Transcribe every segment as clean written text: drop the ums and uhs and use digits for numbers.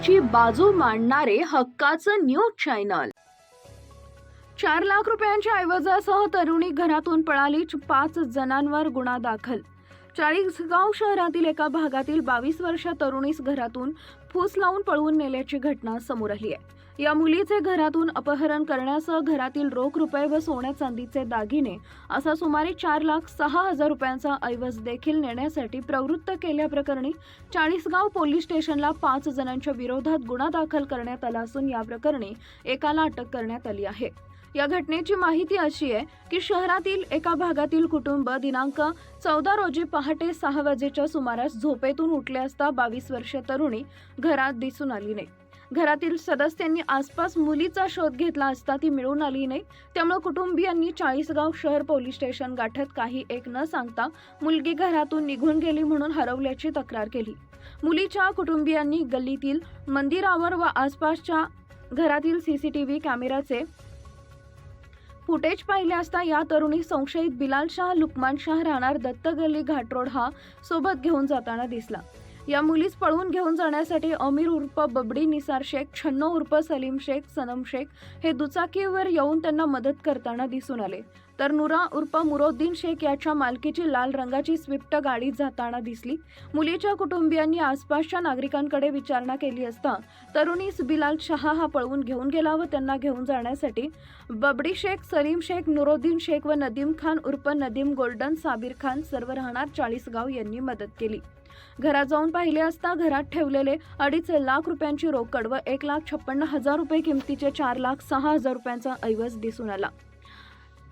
तरुणीची बाजू मांडणारे हक्काचं न्यूज चॅनल। 4 लाख रुपयांच्या ऐवजासह तरुणी घरातून पळाली, 5 जणांवर गुन्हा दाखल। चाळीसगाव शहरातील एका भागातील 22 वर्षीय तरुणीस घरातून फूस लावून पळवून नेल्याची घटना समोर आली आहे। या मुलीचे घरातून अपहरण करण्यासह घरातील रोख रुपये व सोन्या चांदीचे दागिने असा सुमारे 4,06,000 रुपयांचा ऐवज देखील नेण्यासाठी प्रवृत्त केल्याप्रकरणी चाळीसगाव पोलीस स्टेशनला 5 जणांच्या विरोधात गुन्हा दाखल करण्यात आला असून या प्रकरणी एकाला अटक करण्यात आली आहे। या घटनेची माहिती अशी आहे की शहरातील एका भागातील कुटुंब दिनांक 14 रोजी पहाटे 6 वाजेच्या सुमारास झोपेतून उठले असता 22 वर्षीय तरुणी घरात दिसून आली नाही। घरातील सदस्यांनी आसपास मुलीचा शोध घेतला असता ती मिळून आली नाही। त्यामुळे कुटुंबियांनी चाळीसगाव शहर पोलीस स्टेशन गाठत काही एक न सांगता मुलगी घरातून निघून गेली म्हणून हरवल्याची तक्रार केली। मुलीच्या कुटुंबियांनी गल्लीतील मंदिरावर व आसपासच्या घरातील सीसीटीव्ही कॅमेऱ्याचे फुटेज पाहिले असता या तरुणी संशयित बिलाल शाह लुकमान शाह राहणार दत्त गल्ली घाटरोड हा सोबत घेऊन जाताना दिसला। या मुलीस पळून घेऊन जाण्यासाठी अमीर उर्फ बबडी निसार शेख, छन्नो उर्फ सलीम शेख, सनम शेख हे दुचाकीवर येऊन त्यांना मदत करताना दिसून आले, तर नुरा उर्फ मुरोद्दीन शेख याच्या मालकीची लाल रंगाची स्विफ्ट गाडी जाताना दिसली। मुलीच्या कुटुंबियांनी आसपासच्या नागरिकांकडे विचारणा केली असता तरुणीस बिलाल शाह हा पळवून घेऊन गेला व त्यांना घेऊन जाण्यासाठी बबडी शेख, सलीम शेख, नुरोद्दीन शेख व नदीम खान उर्फ नदीम गोल्डन साबिर खान सर्व राहणार चाळीसगाव यांनी मदत केली। घरात जाऊन पाहिले असता घरात ठेवलेले 2.5 लाख रुपयांची रोकड व 1,56,000 रुपये किमतीचे 4,06,000 रुपयांचा ऐवज दिसून आला।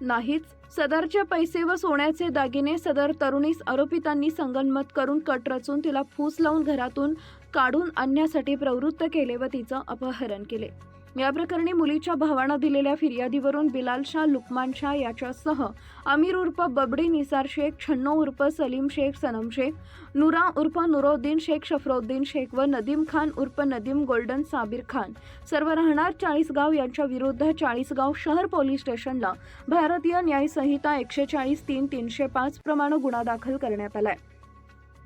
नाहीच सदरचे पैसे व सोन्याचे दागिने सदर तरुणीस आरोपितांनी संगनमत करून कट रचून तिला फूस लावून घरातून काढून आणण्यासाठी प्रवृत्त केले व तिचं अपहरण केले। या प्रकरणी मुलीच्या भावानं दिलेल्या फिर्यादीवरून बिलाल शाह लुकमान शाह याच्यासह अमीर उर्फ बबडी निसार शेख, छन्नो उर्फ सलीम शेख, सनम शेख, नुरा उर्फ नुरोद्दीन शेख, शफरोद्दीन शेख व नदीम खान उर्फ नदीम गोल्डन साबिर खान सर्व राहणार चाळीसगाव यांच्या विरुद्ध चाळीसगाव शहर पोलीस स्टेशनला भारतीय न्याय संहिता 140-3-305 प्रमाणे गुन्हा दाखल करण्यात आलाय।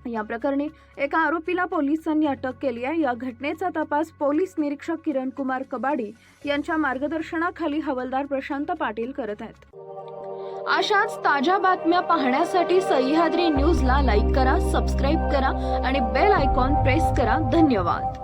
या प्रकरणी एका आरोपीला पोलिसांनी अटक केली आहे। या घटनेचा तपास पोलीस निरीक्षक किरण कुमार कबाडी यांच्या मार्गदर्शनाखाली हवालदार प्रशांत पाटील करत आहेत। अशाच ताज्या बातम्या पाहण्यासाठी सह्याद्री न्यूजला लाईक करा, सबस्क्राईब करा आणि बेल आयकॉन प्रेस करा। धन्यवाद।